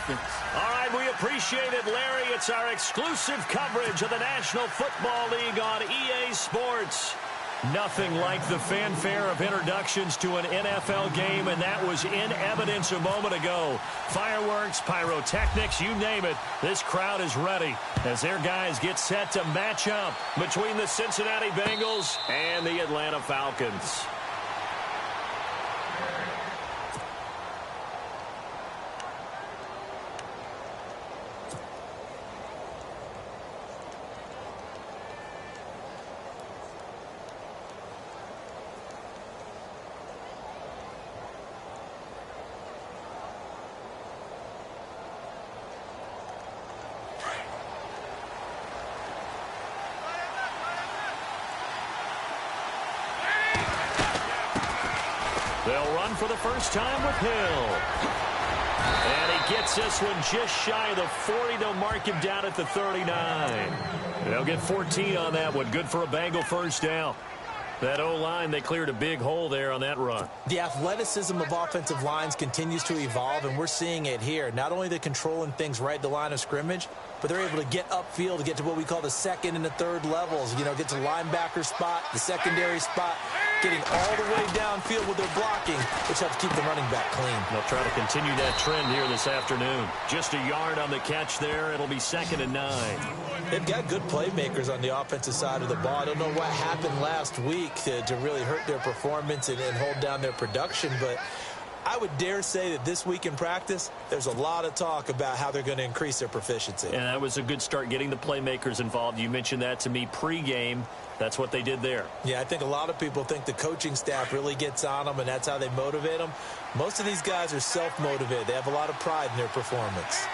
Falcons. All right, we appreciate it, Larry. It's our exclusive coverage of the National Football League on EA Sports. Nothing like the fanfare of introductions to an NFL game, and that was in evidence a moment ago. Fireworks, pyrotechnics, you name it. This crowd is ready as their guys get set to match up between the Cincinnati Bengals and the Atlanta Falcons. They'll run for the first time with Hill. And he gets this one just shy of the 40. They'll mark him down at the 39. They'll get 14 on that one. Good for a Bengal first down. That O-line, they cleared a big hole there on that run. The athleticism of offensive lines continues to evolve, and we're seeing it here. Not only they're controlling things right at the line of scrimmage, but they're able to get upfield to get to what we call the second and the third levels. You know, get to linebacker spot, the secondary spot, getting all the way downfield with their blocking, which helps keep the running back clean. They'll try to continue that trend here this afternoon. Just a yard on the catch there. It'll be 2nd and 9. They've got good playmakers on the offensive side of the ball. I don't know what happened last week to really hurt their performance and hold down their production, but I would dare say that this week in practice, there's a lot of talk about how they're going to increase their proficiency. And that was a good start getting the playmakers involved. You mentioned that to me pregame. That's what they did there. Yeah, I think a lot of people think the coaching staff really gets on them, and that's how they motivate them. Most of these guys are self-motivated. They have a lot of pride in their performance.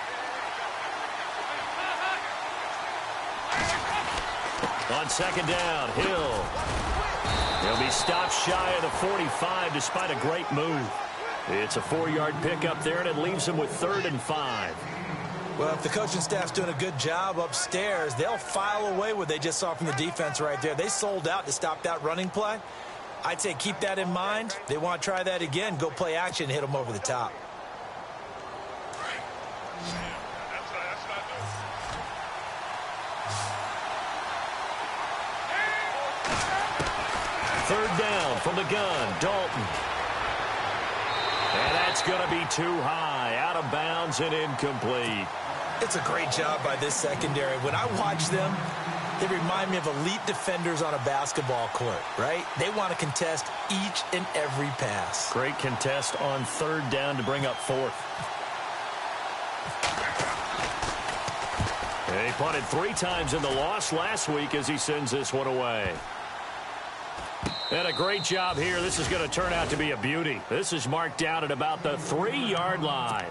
On 2nd down, Hill. He'll be stopped shy of the 45 despite a great move. It's a 4-yard pickup there, and it leaves him with 3rd and 5. Well, if the coaching staff's doing a good job upstairs, they'll file away what they just saw from the defense right there. They sold out to stop that running play. I'd say keep that in mind. They want to try that again, go play action, hit them over the top. Third down from the gun, Dalton. And that's going to be too high, out of bounds and incomplete. It's a great job by this secondary. When I watch them, they remind me of elite defenders on a basketball court, right? They want to contest each and every pass. Great contest on 3rd down to bring up 4th. And he punted 3 times in the loss last week as he sends this one away. And a great job here. This is going to turn out to be a beauty. This is marked down at about the 3-yard line.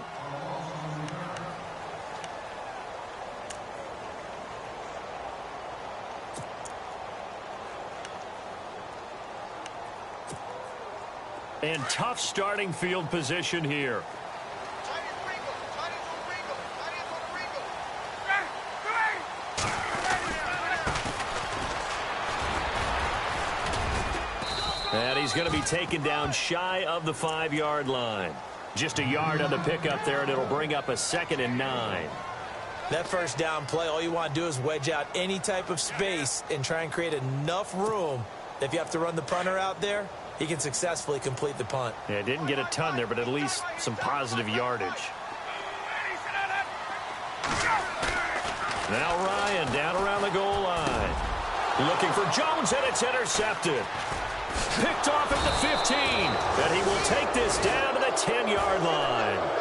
And tough starting field position here. And he's going to be taken down shy of the 5-yard line. Just a yard on the pickup there, and it'll bring up a 2nd and 9. That first down play, all you want to do is wedge out any type of space and try and create enough room that if you have to run the punter out there, he can successfully complete the punt. Yeah, didn't get a ton there, but at least some positive yardage. Now Ryan down around the goal line. Looking for Jones, and it's intercepted. Picked off at the 15, and he will take this down to the 10-yard line.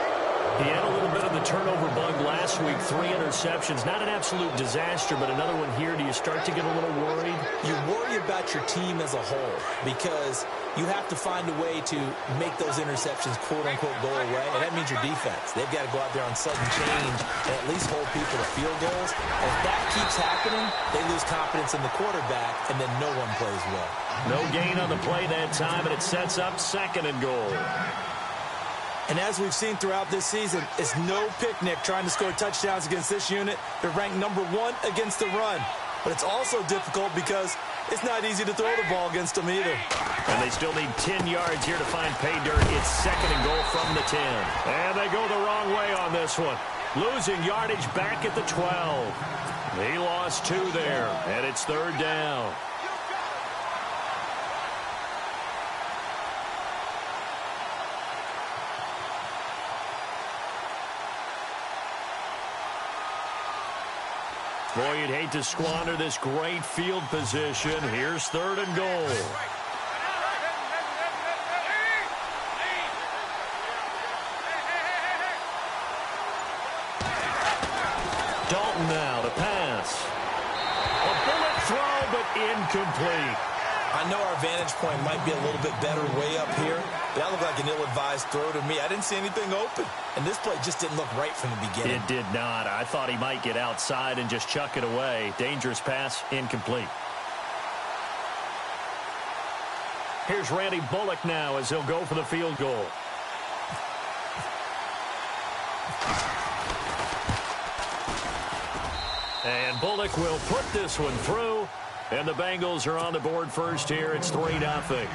He had a little bit of the turnover bug last week, 3 interceptions. Not an absolute disaster, but another one here. Do you start to get a little worried? You worry about your team as a whole because you have to find a way to make those interceptions, quote-unquote, go away, and that means your defense. They've got to go out there on sudden change and at least hold people to field goals. And if that keeps happening, they lose confidence in the quarterback, and then no one plays well. No gain on the play that time, and it sets up 2nd and goal. And as we've seen throughout this season, it's no picnic trying to score touchdowns against this unit. They're ranked #1 against the run. But it's also difficult because it's not easy to throw the ball against them either. And they still need 10 yards here to find pay dirt. It's 2nd and goal from the 10. And they go the wrong way on this one. Losing yardage back at the 12. He lost 2 there, and it's 3rd down. Boy, you'd hate to squander this great field position. Here's 3rd and goal. Dalton now to pass. A bullet throw, but incomplete. I know our vantage point might be a little bit better way up here, but that looked like an ill-advised throw to me. I didn't see anything open, and this play just didn't look right from the beginning. It did not. I thought he might get outside and just chuck it away. Dangerous pass, incomplete. Here's Randy Bullock now as he'll go for the field goal. And Bullock will put this one through. And the Bengals are on the board first here. It's 3-0.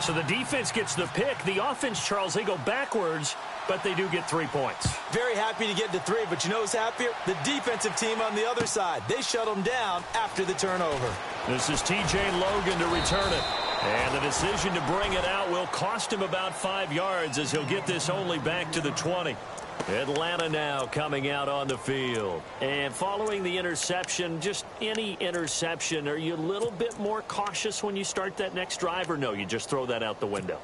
So the defense gets the pick. The offense, Charles, they go backwards, but they do get 3 points. Very happy to get to 3, but you know who's happier? The defensive team on the other side. They shut them down after the turnover. This is T.J. Logan to return it. And the decision to bring it out will cost him about 5 yards as he'll get this only back to the 20. Atlanta now coming out on the field. And following the interception, just any interception, are you a little bit more cautious when you start that next drive, or no, you just throw that out the window?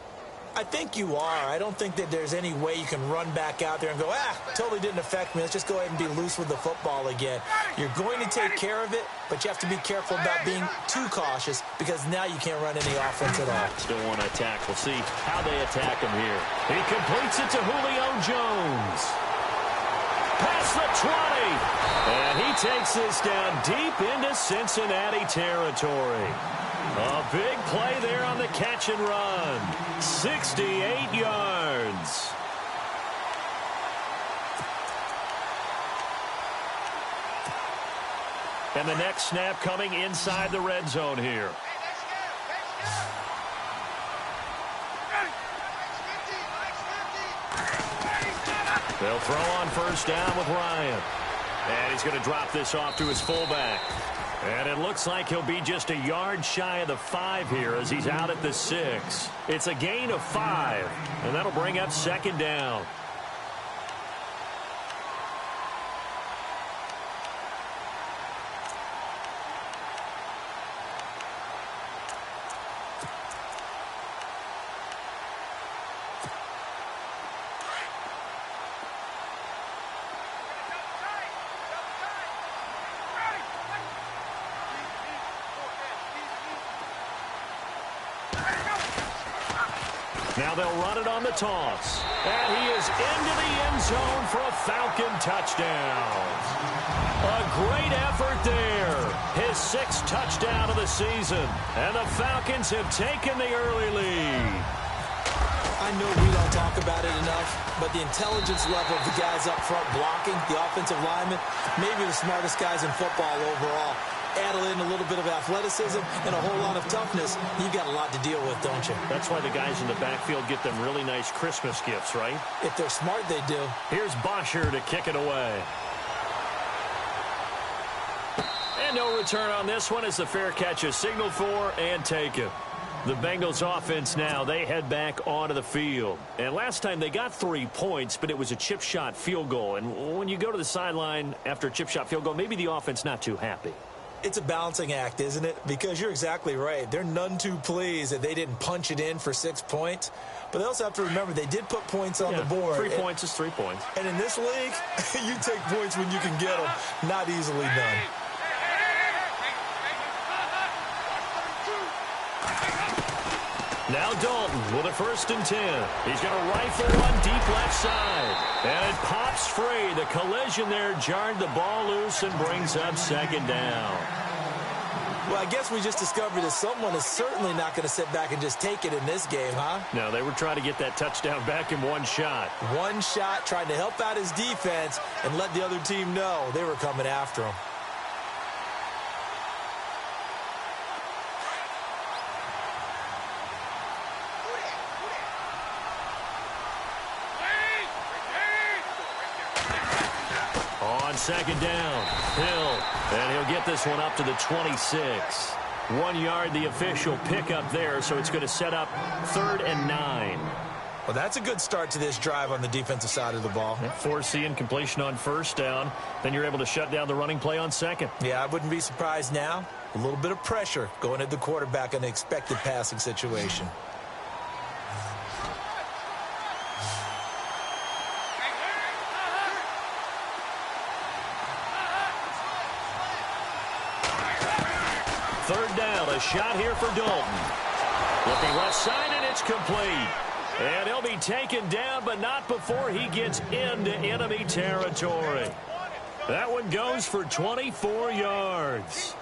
I think you are. I don't think that there's any way you can run back out there and go, totally didn't affect me. Let's just go ahead and be loose with the football again. You're going to take care of it, but you have to be careful about being too cautious because now you can't run any offense at all. Still want to attack. We'll see how they attack him here. He completes it to Julio Jones. Past the 20. And he takes this down deep into Cincinnati territory. A big play there on the catch and run. 68 yards. And the next snap coming inside the red zone here. They'll throw on first down with Ryan. And he's going to drop this off to his fullback. And it looks like he'll be just a yard shy of the 5 here as he's out at the 6. It's a gain of 5, and that'll bring up 2nd down. Now they'll run it on the toss. And he is into the end zone for a Falcon touchdown. A great effort there. His 6th touchdown of the season. And the Falcons have taken the early lead. I know we don't talk about it enough, but the intelligence level of the guys up front blocking, the offensive linemen, maybe the smartest guys in football overall. Add in a little bit of athleticism and a whole lot of toughness, you've got a lot to deal with, don't you? That's why the guys in the backfield get them really nice Christmas gifts, right? If they're smart, they do. Here's Bosher to kick it away. And no return on this one as the fair catch is signaled for and taken. The Bengals offense now, they head back onto the field. And last time they got 3 points, but it was a chip shot field goal. And when you go to the sideline after a chip shot field goal, maybe the offense not too happy. It's a balancing act, isn't it? Because you're exactly right. They're none too pleased that they didn't punch it in for 6 points. But they also have to remember they did put points on the board. 3 points is 3 points. And in this league, you take points when you can get them. Not easily done. Now Dalton with a 1st and 10. He's going to rifle one deep left side. And it pops free. The collision there jarred the ball loose and brings up 2nd down. Well, I guess we just discovered that someone is certainly not going to sit back and just take it in this game, huh? No, they were trying to get that touchdown back in one shot. One shot, trying to help out his defense and let the other team know they were coming after him. on second down. Hill, and he'll get this one up to the 26. 1 yard, the official pickup there, so it's going to set up 3rd and 9. Well, that's a good start to this drive on the defensive side of the ball. Forcing completion on first down. Then you're able to shut down the running play on second. Yeah, I wouldn't be surprised now. A little bit of pressure going at the quarterback in an expected passing situation. Third down, a shot here for Dalton. Looking left side, and it's complete. And he'll be taken down, but not before he gets into enemy territory. That one goes for 24 yards.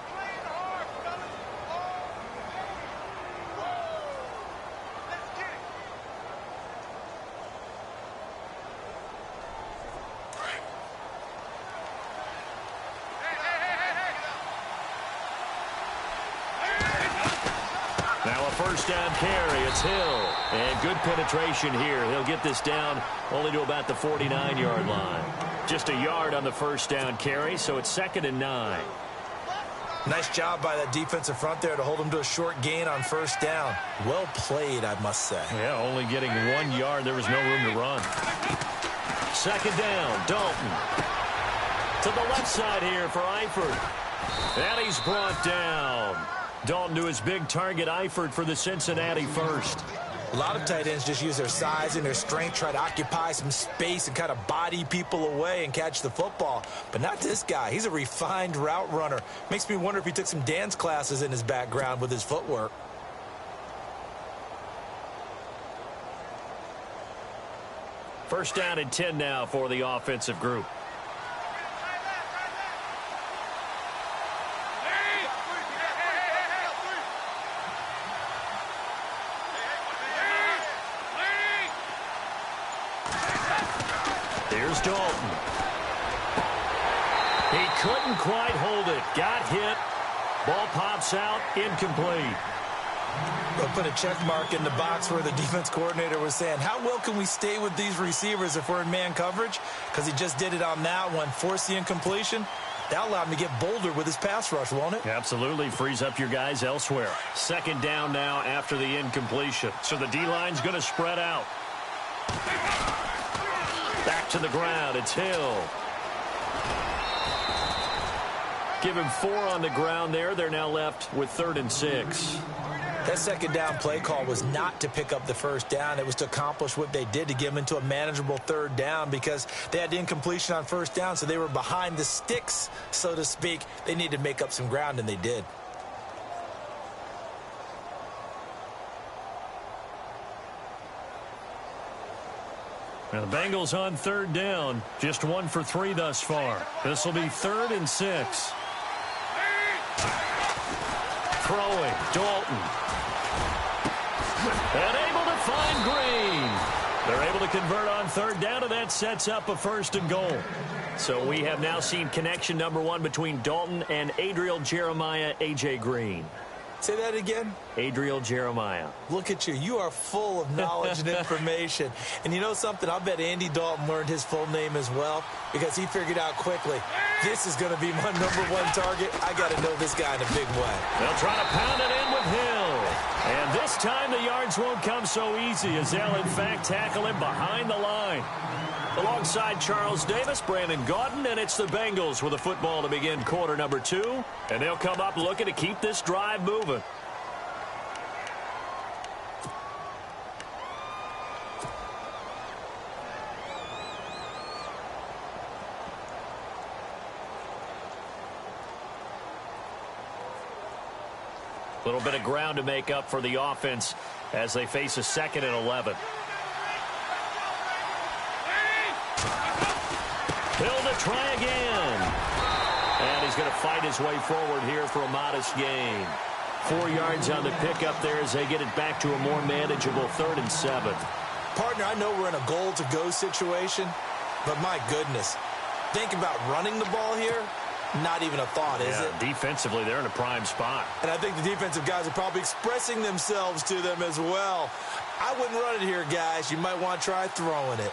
Now a first down carry. It's Hill. And good penetration here. He'll get this down only to about the 49-yard line. Just a yard on the first down carry, so it's 2nd and 9. Nice job by that defensive front there to hold him to a short gain on first down. Well played, I must say. Yeah, only getting 1 yard. There was no room to run. Second down, Dalton. To the left side here for Eifert. And he's brought down. Dalton to his big target, Eifert, for the Cincinnati first. A lot of tight ends just use their size and their strength, try to occupy some space and kind of body people away and catch the football. But not this guy. He's a refined route runner. Makes me wonder if he took some dance classes in his background with his footwork. First down and 10 now for the offensive group. Here's Dalton. He couldn't quite hold it. Got hit. Ball pops out. Incomplete. They'll put a check mark in the box where the defense coordinator was saying, how well can we stay with these receivers if we're in man coverage? Because he just did it on that one. Force the incompletion. That'll allow him to get bolder with his pass rush, won't it? Absolutely. Frees up your guys elsewhere. Second down now after the incompletion. So the D-line's going to spread out. Back to the ground. It's Hill. Give him 4 on the ground there. They're now left with 3rd and 6. That second down play call was not to pick up the first down. It was to accomplish what they did, to get them into a manageable 3rd down, because they had incompletion on first down, so they were behind the sticks, so to speak. They needed to make up some ground, and they did. Now the Bengals on 3rd down. Just 1 for 3 thus far. This will be 3rd and 6. Throwing, Dalton. And able to find Green. They're able to convert on 3rd down, and that sets up a 1st and goal. So we have now seen connection number 1 between Dalton and Adriel Jeremiah, A.J. Green. Say that again? Adriel Jeremiah. Look at you. You are full of knowledge and information. And you know something? I bet Andy Dalton learned his full name as well, because he figured out quickly, this is going to be my #1 target. I got to know this guy in a big way. They'll try to pound it in with Hill. And this time the yards won't come so easy, as they'll, in fact, tackle him behind the line. Alongside Charles Davis, Brandon Gaudin, and it's the Bengals with a football to begin quarter number 2. And they'll come up looking to keep this drive moving. A little bit of ground to make up for the offense as they face a 2nd and 11. Hill to try again. And he's going to fight his way forward here for a modest gain. 4 yards on the pickup there as they get it back to a more manageable 3rd and 7. Partner, I know we're in a goal-to-go situation, but my goodness, think about running the ball here. Not even a thought, is it? Defensively, they're in a prime spot. And I think the defensive guys are probably expressing themselves to them as well. I wouldn't run it here, guys. You might want to try throwing it.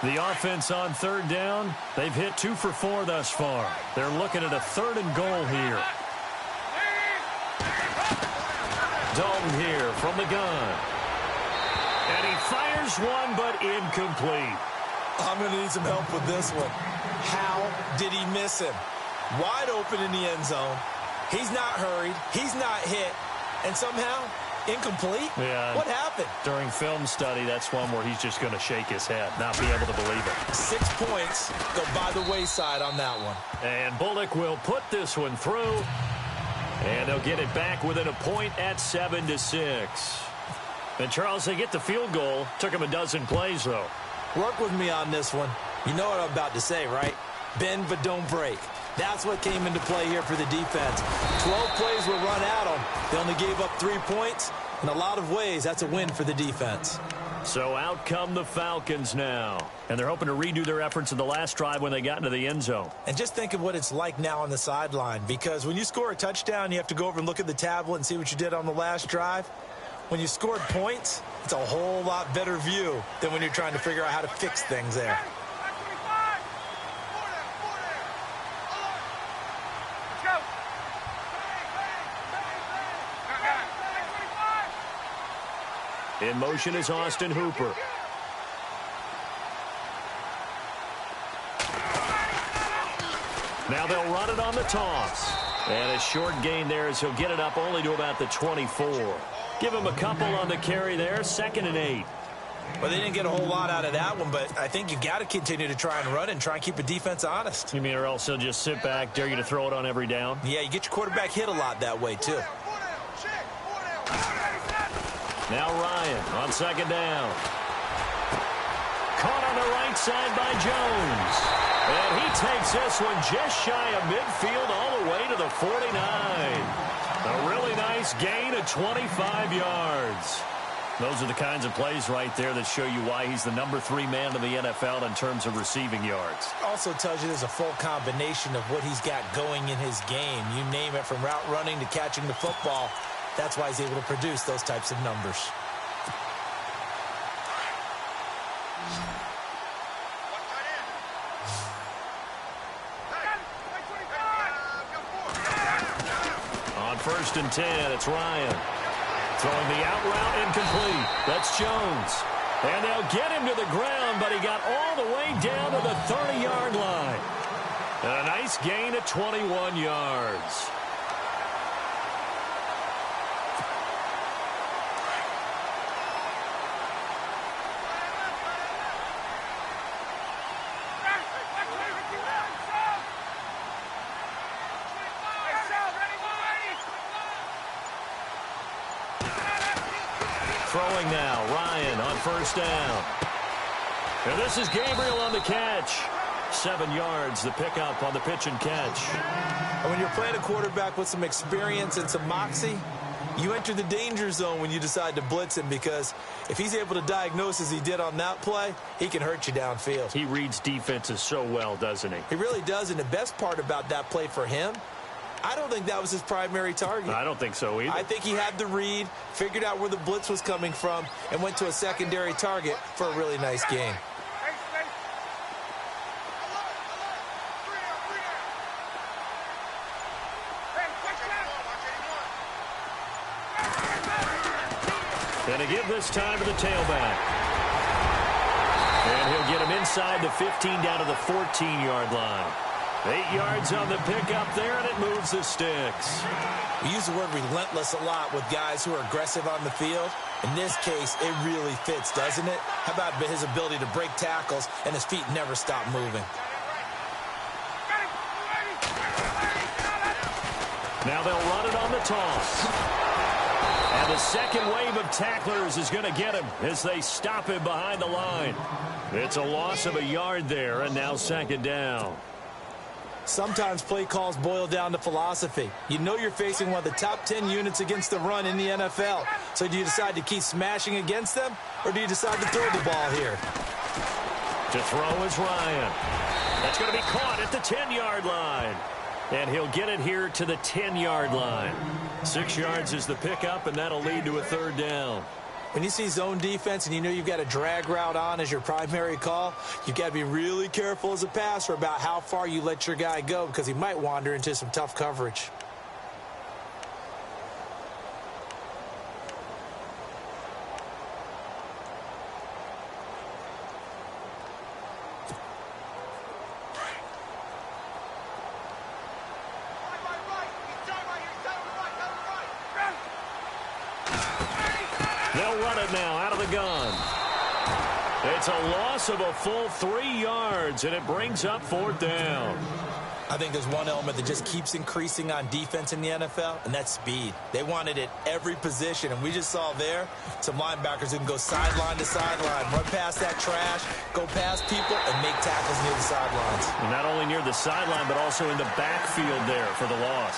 The offense on third down, they've hit 2 for 4 thus far. They're looking at a 3rd and goal here. Dalton here from the gun. And he fires one, but incomplete. I'm going to need some help with this one. How did he miss him? Wide open in the end zone. He's not hurried. He's not hit. And somehow, incomplete? Yeah. What happened? During film study, that's one where he's just going to shake his head, not be able to believe it. 6 points go by the wayside on that one. And Bullock will put this one through. And they'll get it back within a point at 7-6. And, Charles, they get the field goal. Took him a dozen plays, though. Work with me on this one. You know what I'm about to say, right? Bend but don't break. That's what came into play here for the defense. 12 plays were run at them. They only gave up 3 points. In a lot of ways, that's a win for the defense. So out come the Falcons now. And they're hoping to redo their efforts in the last drive when they got into the end zone. And just think of what it's like now on the sideline. Because when you score a touchdown, you have to go over and look at the tablet and see what you did on the last drive. When you scored points, it's a whole lot better view than when you're trying to figure out how to fix things there. In motion is Austin Hooper. Now they'll run it on the toss. And a short gain there as he'll get it up only to about the 24. Give him a couple on the carry there, 2nd and 8. Well, they didn't get a whole lot out of that one, but I think you've got to continue to try and run and try and keep the defense honest. You mean or else he'll just sit back, dare you to throw it on every down? Yeah, you get your quarterback hit a lot that way, too. Now Ryan on 2nd down. Caught on the right side by Jones. And he takes this one just shy of midfield all the way to the 49. A really nice gain of 25 yards. Those are the kinds of plays right there that show you why he's the number 3 man in the NFL in terms of receiving yards. Also tells you there's a full combination of what he's got going in his game. You name it, from route running to catching the football. That's why he's able to produce those types of numbers. On 1st and 10, it's Ryan. Throwing the out route incomplete. That's Jones. And they'll get him to the ground, but he got all the way down to the 30-yard line. And a nice gain of 21 yards. Throwing now, Ryan on 1st down. And this is Gabriel on the catch. 7 yards, the pickup on the pitch and catch. And when you're playing a quarterback with some experience and some moxie, you enter the danger zone when you decide to blitz him, because if he's able to diagnose as he did on that play, he can hurt you downfield. He reads defenses so well, doesn't he? He really does, and the best part about that play for him, I don't think that was his primary target. I don't think so either. I think he had the read, figured out where the blitz was coming from, and went to a secondary target for a really nice gain. And to give this time to the tailback. And he'll get him inside the 15 down to the 14-yard line. 8 yards on the pickup there, and it moves the sticks. We use the word relentless a lot with guys who are aggressive on the field. In this case, it really fits, doesn't it? How about his ability to break tackles and his feet never stop moving? Now they'll run it on the toss. And the second wave of tacklers is going to get him as they stop him behind the line. It's a loss of a yard there, and now 2nd down. Sometimes play calls boil down to philosophy. You know you're facing one of the top 10 units against the run in the NFL. So do you decide to keep smashing against them, or do you decide to throw the ball here? To throw is Ryan. That's going to be caught at the 10-yard line. And he'll get it here to the 10-yard line. 6 yards is the pickup, and that'll lead to a 3rd down. When you see zone defense and you know you've got a drag route on as your primary call, you've got to be really careful as a passer about how far you let your guy go because he might wander into some tough coverage. They'll run it now out of the gun. It's a loss of a full 3 yards, and it brings up 4th down. I think there's one element that just keeps increasing on defense in the NFL, and that's speed. They want it at every position, and we just saw there some linebackers who can go sideline to sideline, run past that trash, go past people, and make tackles near the sidelines. And not only near the sideline, but also in the backfield there for the loss.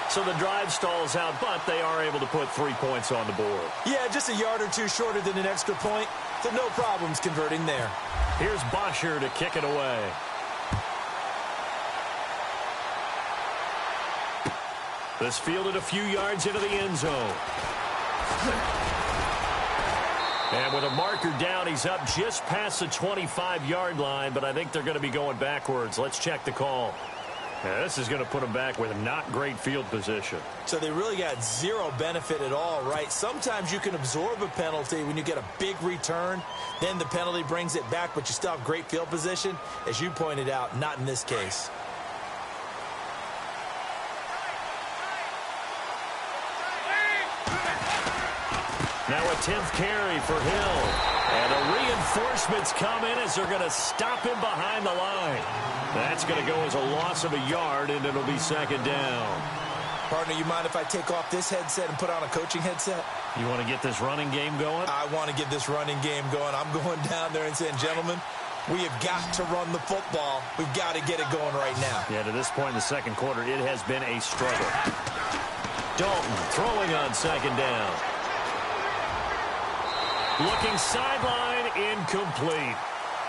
So the drive stalls out, but they are able to put 3 points on the board. Yeah, just a yard or two shorter than an extra point, so no problems converting there. Here's Bosher to kick it away. This fielded a few yards into the end zone. And with a marker down, he's up just past the 25-yard line, but I think they're going to be going backwards. Let's check the call. Yeah, this is going to put them back with not great field position. So they really got zero benefit at all, right? Sometimes you can absorb a penalty when you get a big return. Then the penalty brings it back, but you still have great field position. As you pointed out, not in this case. Now a 10th carry for Hill. And the reinforcements come in as they're going to stop him behind the line. That's going to go as a loss of a yard, and it'll be 2nd down. Partner, you mind if I take off this headset and put on a coaching headset? You want to get this running game going? I want to get this running game going. I'm going down there and saying, gentlemen, we have got to run the football. We've got to get it going right now. Yeah, to this point in the second quarter, it has been a struggle. Dalton throwing on 2nd down. Looking sideline, incomplete.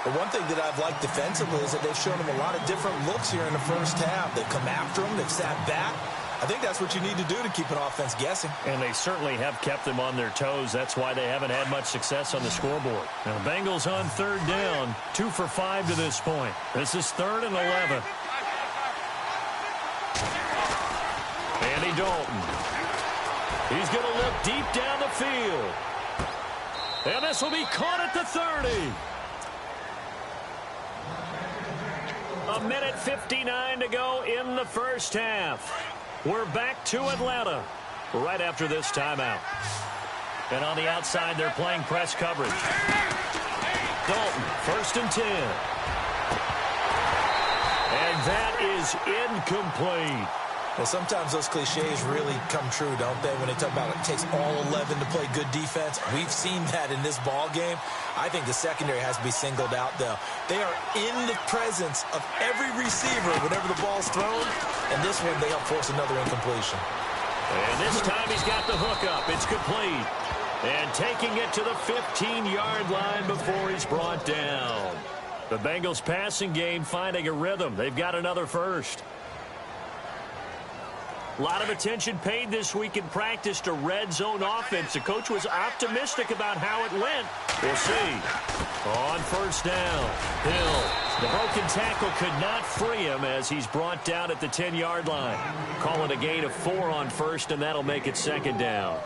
The one thing that I've liked defensively is that they've shown him a lot of different looks here in the first half. They've come after him. They've sat back. I think that's what you need to do to keep an offense guessing. And they certainly have kept them on their toes. That's why they haven't had much success on the scoreboard. Now, the Bengals on 3rd down, 2 for 5 to this point. This is 3rd and 11. Andy Dalton. He's going to look deep down the field. And this will be caught at the 30. A minute 59 to go in the first half. We're back to Atlanta right after this timeout. And on the outside, they're playing press coverage. Dalton, 1st and 10. And that is incomplete. Well, sometimes those cliches really come true, don't they? When they talk about it takes all 11 to play good defense. We've seen that in this ball game. I think the secondary has to be singled out, though. They are in the presence of every receiver whenever the ball's thrown. And this one, they help force another incompletion. And this time he's got the hook up. It's complete. And taking it to the 15-yard line before he's brought down. The Bengals passing game finding a rhythm. They've got another first. A lot of attention paid this week in practice to red zone offense. The coach was optimistic about how it went. We'll see. On 1st down, Hill. The broken tackle could not free him as he's brought down at the 10-yard line. Call it a gain of 4 on 1st, and that'll make it 2nd down.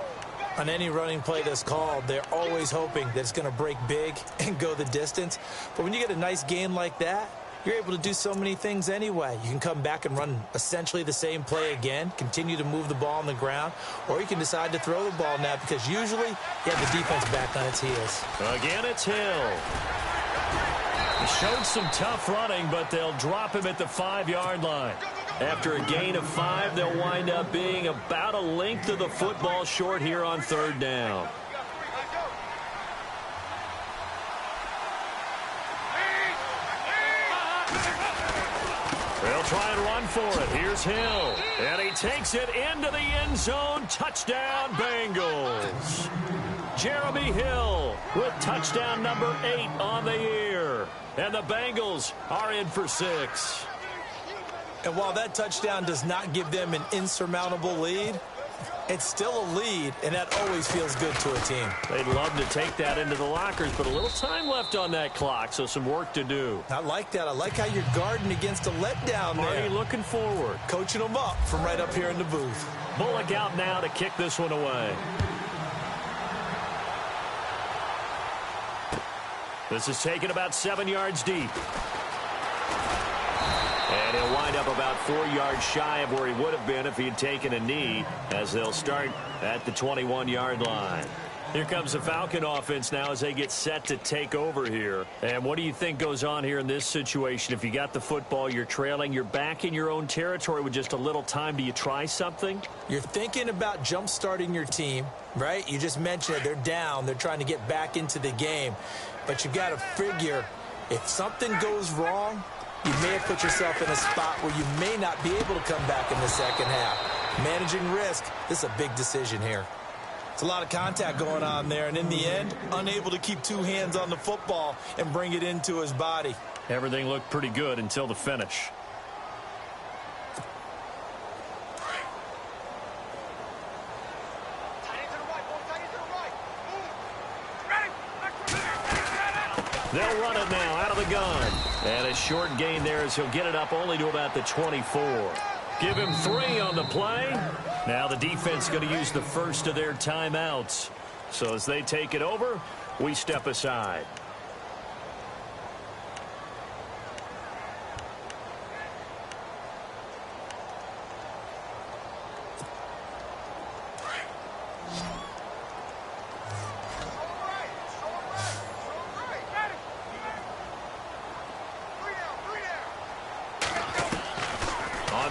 On any running play that's called, they're always hoping that it's going to break big and go the distance. But when you get a nice gain like that, you're able to do so many things anyway. You can come back and run essentially the same play again, continue to move the ball on the ground, or you can decide to throw the ball now because usually you have the defense back on its heels. Again, it's Hill. He showed some tough running, but they'll drop him at the 5-yard line. After a gain of 5, they'll wind up being about a length of the football short here on 3rd down. They'll try and run for it. Here's Hill. And he takes it into the end zone. Touchdown, Bengals. Jeremy Hill with touchdown number 8 on the year. And the Bengals are in for 6. And while that touchdown does not give them an insurmountable lead, It's still a lead, and that always feels good to a team. They'd love to take that into the lockers, but a little time left on that clock, so some work to do. I like that. I like how you're guarding against a letdown there. Already looking forward. Coaching them up from right up here in the booth. Bullock out now to kick this one away. This is taken about 7 yards deep. And he'll wind up about 4 yards shy of where he would have been if he had taken a knee, as they'll start at the 21-yard line. Here comes the Falcon offense now as they get set to take over here. And what do you think goes on here in this situation? If you got the football, you're trailing, you're back in your own territory with just a little time. Do you try something? You're thinking about jump-starting your team, right? You just mentioned it. They're down. They're trying to get back into the game. But you've got to figure, if something goes wrong, you may have put yourself in a spot where you may not be able to come back in the second half. Managing risk, this is a big decision here. It's a lot of contact going on there, and in the end, unable to keep two hands on the football and bring it into his body. Everything looked pretty good until the finish. They'll run it now out of the gun. And a short gain there as he'll get it up only to about the 24. Give him 3 on the play. Now the defense going to use the first of their timeouts. So as they take it over, we step aside.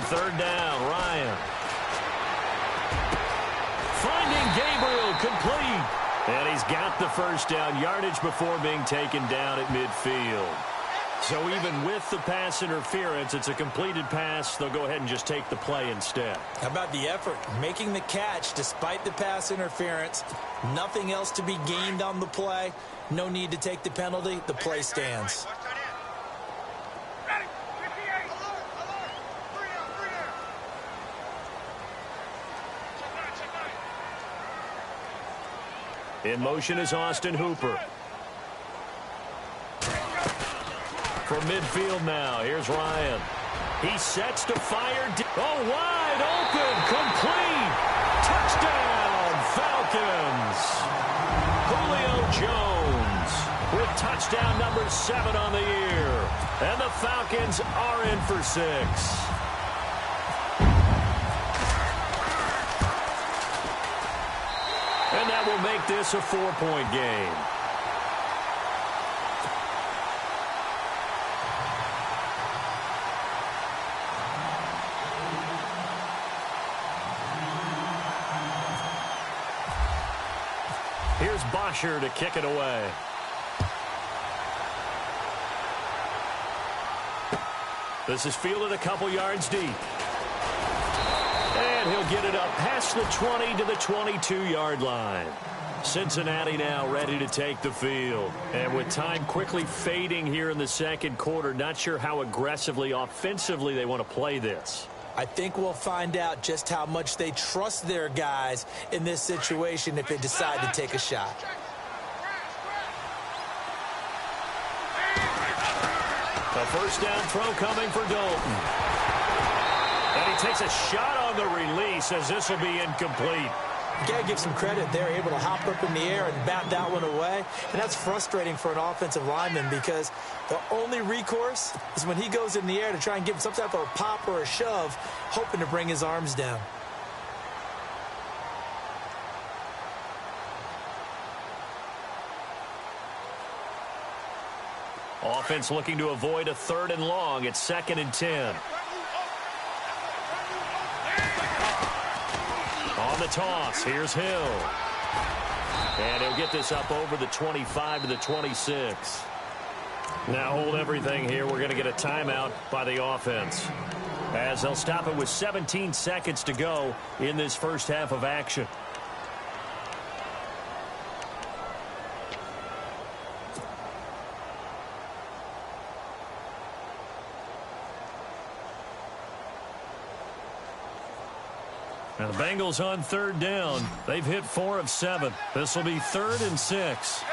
Third down, Ryan. Finding Gabriel, complete. And he's got the first down, yardage before being taken down at midfield. So even with the pass interference, it's a completed pass. They'll go ahead and just take the play instead. How about the effort? Making the catch despite the pass interference. Nothing else to be gained on the play. No need to take the penalty. The play stands. In motion is Austin Hooper. From midfield now, here's Ryan. He sets to fire. Oh, wide open, complete. Touchdown, Falcons. Julio Jones with touchdown number 7 on the year. And the Falcons are in for 6. And that will make this a 4-point game. Here's Bosher to kick it away. This is fielded a couple yards deep. And he'll get it up past the 20 to the 22-yard line. Cincinnati now ready to take the field. And with time quickly fading here in the second quarter, not sure how aggressively, offensively they want to play this. I think we'll find out just how much they trust their guys in this situation if they decide to take a shot. The first down throw coming for Dalton. And he takes a shot on the release as this will be incomplete. You got to give some credit. They're able to hop up in the air and bat that one away. And that's frustrating for an offensive lineman because the only recourse is when he goes in the air to try and give him some type of a pop or a shove, hoping to bring his arms down. Offense looking to avoid a 3rd and long. It's 2nd and 10. On the toss, here's Hill. And he'll get this up over the 25 to the 26. Now hold everything here. We're going to get a timeout by the offense, as they'll stop it with 17 seconds to go in this first half of action. Now the Bengals on third down. They've hit 4 of 7. This will be 3rd and 6.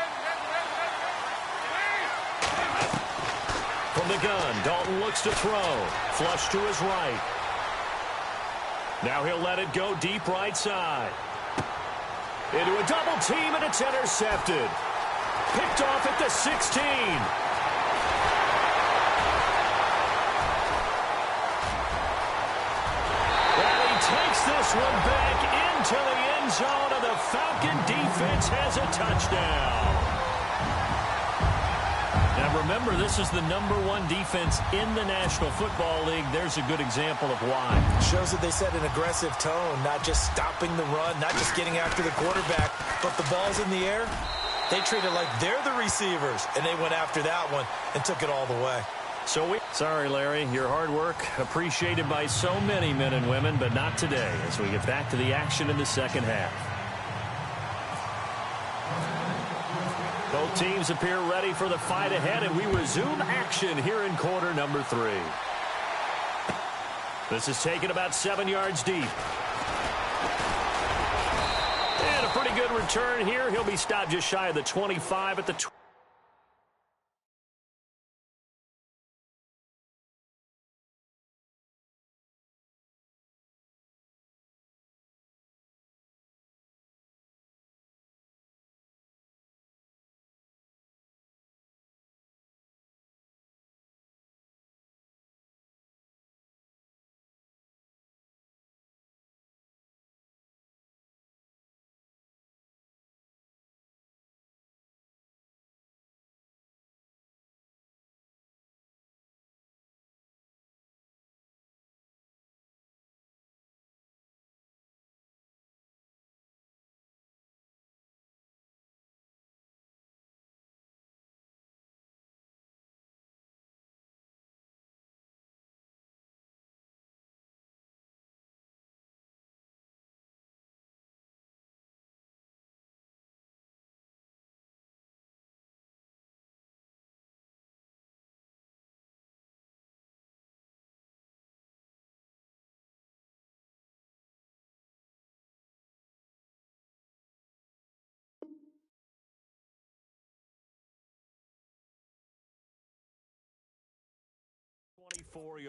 From the gun, Dalton looks to throw. Flush to his right. Now he'll let it go deep right side. Into a double team, and it's intercepted. Picked off at the 16. Well, he takes this one back into the end zone, and the Falcon defense has a touchdown. Now, remember, this is the #1 defense in the National Football League. There's a good example of why. Shows that they set an aggressive tone, not just stopping the run, not just getting after the quarterback, but the ball's in the air. They treat it like they're the receivers, and they went after that one and took it all the way. Sorry, Larry, your hard work appreciated by so many men and women, but not today as we get back to the action in the second half. Both teams appear ready for the fight ahead, and we resume action here in quarter number 3. This is taken about 7 yards deep. And a pretty good return here. He'll be stopped just shy of the 25 at the 20.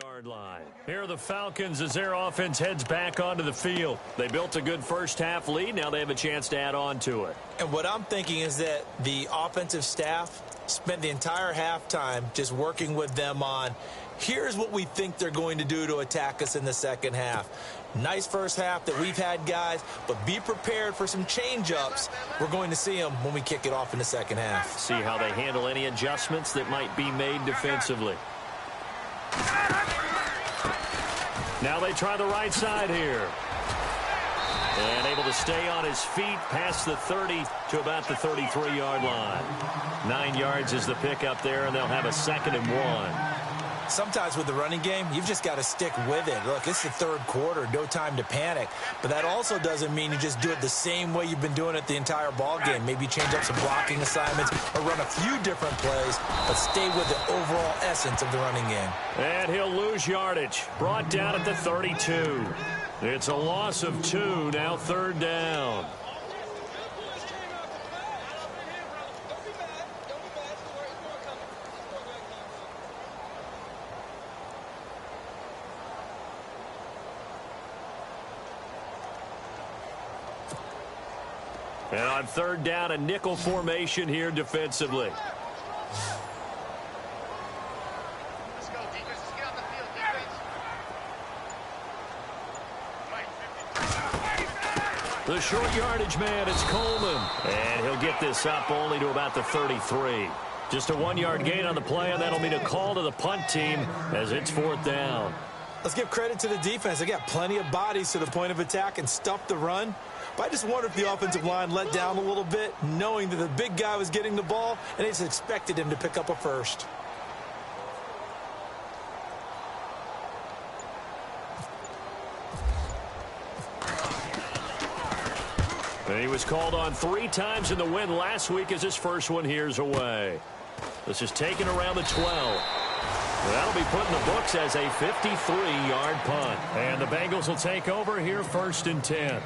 Yard line. Here are the Falcons as their offense heads back onto the field. They built a good first half lead. Now they have a chance to add on to it. And what I'm thinking is that the offensive staff spent the entire halftime just working with them on, here's what we think they're going to do to attack us in the second half. Nice first half that we've had, guys, but be prepared for some change-ups. We're going to see them when we kick it off in the second half. See how they handle any adjustments that might be made defensively. Now they try the right side here. And able to stay on his feet past the 30 to about the 33-yard line. 9 yards is the pickup there, and they'll have a 2nd and 1. Sometimes with the running game, you've just got to stick with it. Look, it's the third quarter, no time to panic. But that also doesn't mean you just do it the same way you've been doing it the entire ball game. Maybe change up some blocking assignments or run a few different plays, but stay with the overall essence of the running game. And he'll lose yardage. Brought down at the 32. It's a loss of 2, now 3rd down. And on 3rd down, a nickel formation here defensively. Let's go, defense. Let's get out the field, defense. The short yardage man, it's Coleman. And he'll get this up only to about the 33. Just a 1-yard gain on the play, and that'll mean a call to the punt team as it's 4th down. Let's give credit to the defense. They got plenty of bodies to the point of attack and stuffed the run. But I just wonder if the offensive line let down a little bit, knowing that the big guy was getting the ball, and they just expected him to pick up a first. And he was called on 3 times in the win last week as his first one here's away. This is taken around the 12. That'll be put in the books as a 53-yard punt. And the Bengals will take over here 1st and 10.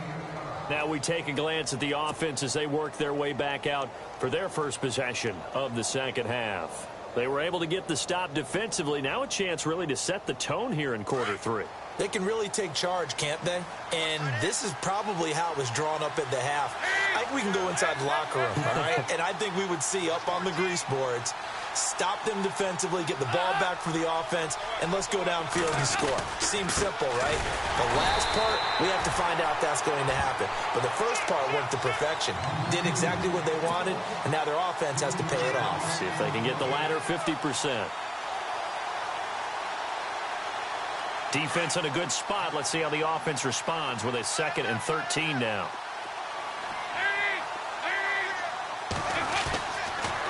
Now we take a glance at the offense as they work their way back out for their first possession of the second half. They were able to get the stop defensively. Now a chance really to set the tone here in quarter 3. They can really take charge, can't they? And this is probably how it was drawn up at the half. I think we can go inside the locker room, all right? And I think we would see up on the grease boards, stop them defensively, get the ball back for the offense, and let's go downfield and score. Seems simple, right? The last part, we have to find out if that's going to happen. But the first part went to perfection. Did exactly what they wanted, and now their offense has to pay it off. See if they can get the latter 50%. Defense in a good spot. Let's see how the offense responds with a 2nd and 13 now.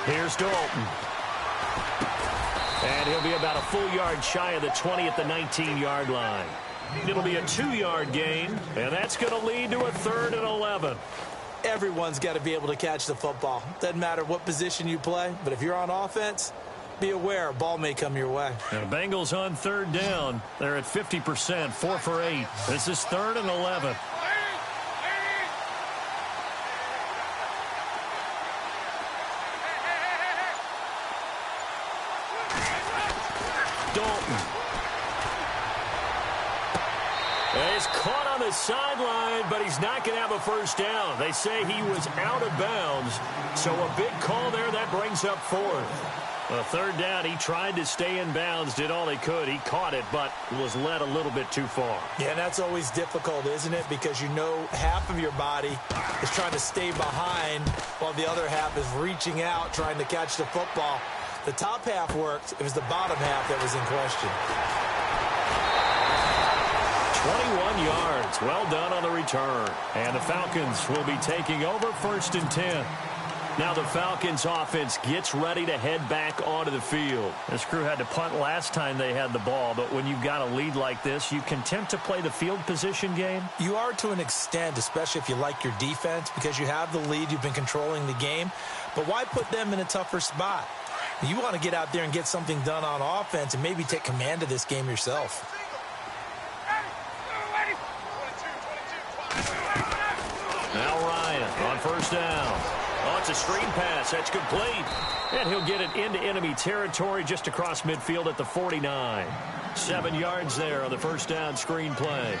Here's Dalton. And he'll be about a full yard shy of the 20 at the 19-yard line. It'll be a 2-yard gain, and that's going to lead to a 3rd and 11. Everyone's got to be able to catch the football. Doesn't matter what position you play, but if you're on offense, be aware a ball may come your way. Now, Bengals on 3rd down. They're at 50%, 4 for 8. This is 3rd and 11. Dalton. He's caught on the sideline, but he's not going to have a first down. They say he was out of bounds, so a big call there. That brings up 4th. A 3rd down, he tried to stay in bounds, did all he could. He caught it, but was led a little bit too far. Yeah, and that's always difficult, isn't it? Because you know half of your body is trying to stay behind while the other half is reaching out, trying to catch the football. The top half worked. It was the bottom half that was in question. 21 yards. Well done on the return. And the Falcons will be taking over 1st and 10. Now the Falcons offense gets ready to head back onto the field. This crew had to punt last time they had the ball, but when you've got a lead like this, you content to play the field position game? You are to an extent, especially if you like your defense, because you have the lead, you've been controlling the game. But why put them in a tougher spot? You want to get out there and get something done on offense and maybe take command of this game yourself. Now Ryan on 1st down. Oh, it's a screen pass. That's complete. And he'll get it into enemy territory just across midfield at the 49. 7 yards there on the 1st down screen play.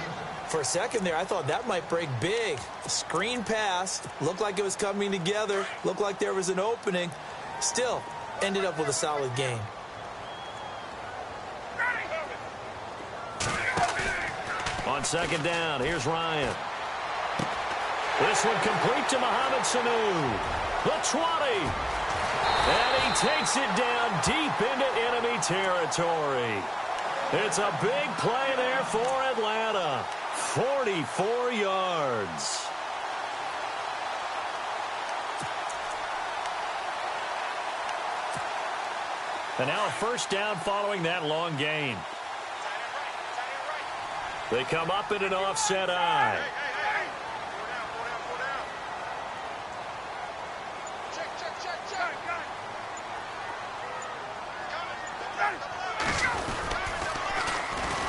For a second there, I thought that might break big. Screen pass. Looked like it was coming together. Looked like there was an opening. Still, ended up with a solid gain. On 2nd down, here's Ryan. This one complete to Mohamed Sanu. The 20. And he takes it down deep into enemy territory. It's a big play there for Atlanta. 44 yards. And now a 1st down following that long gain. They come up in an offset eye.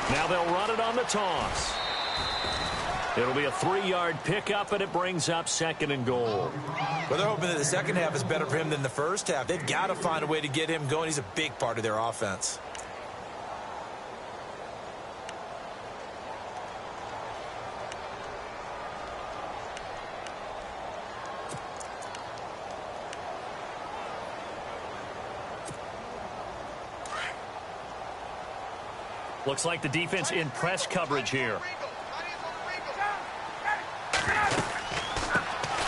Now they'll run it on the toss. It'll be a 3-yard pickup, and it brings up 2nd and goal. Well, they're hoping that the second half is better for him than the first half. They've got to find a way to get him going. He's a big part of their offense. Looks like the defense in press coverage here.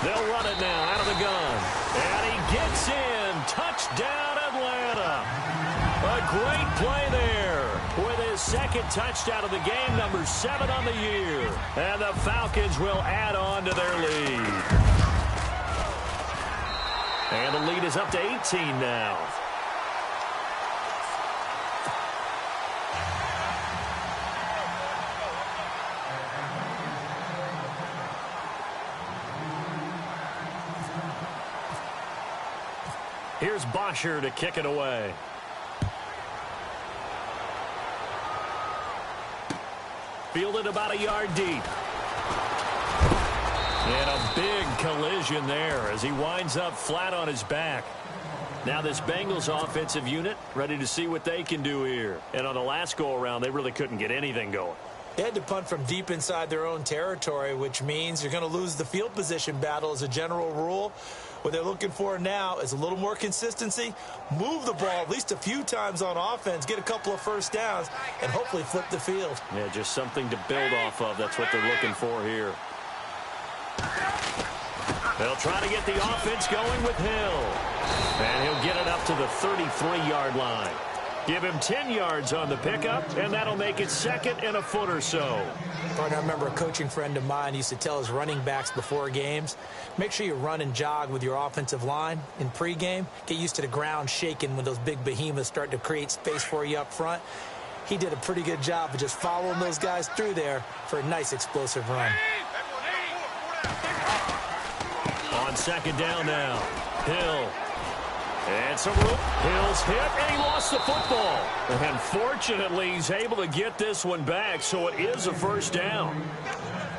They'll run it now out of the gun. And he gets in. Touchdown, Atlanta. A great play there with his 2nd touchdown of the game, number 7 on the year. And the Falcons will add on to their lead. And the lead is up to 18 now. Here's Bosher to kick it away. Fielded about a yard deep. And a big collision there as he winds up flat on his back. Now this Bengals offensive unit ready to see what they can do here. And on the last go-around, they really couldn't get anything going. They had to punt from deep inside their own territory, which means you're going to lose the field position battle as a general rule. What they're looking for now is a little more consistency, move the ball at least a few times on offense, get a couple of first downs, and hopefully flip the field. Yeah, just something to build off of. That's what they're looking for here. They'll try to get the offense going with Hill. And he'll get it up to the 33-yard line. Give him 10 yards on the pickup, and that'll make it second and a foot or so. I remember a coaching friend of mine used to tell his running backs before games, make sure you run and jog with your offensive line in pregame. Get used to the ground shaking when those big behemoths start to create space for you up front. He did a pretty good job of just following those guys through there for a nice explosive run. On second down now, Hill. And some room. Hill's hit, and he lost the football. And fortunately, he's able to get this one back, so it is a first down.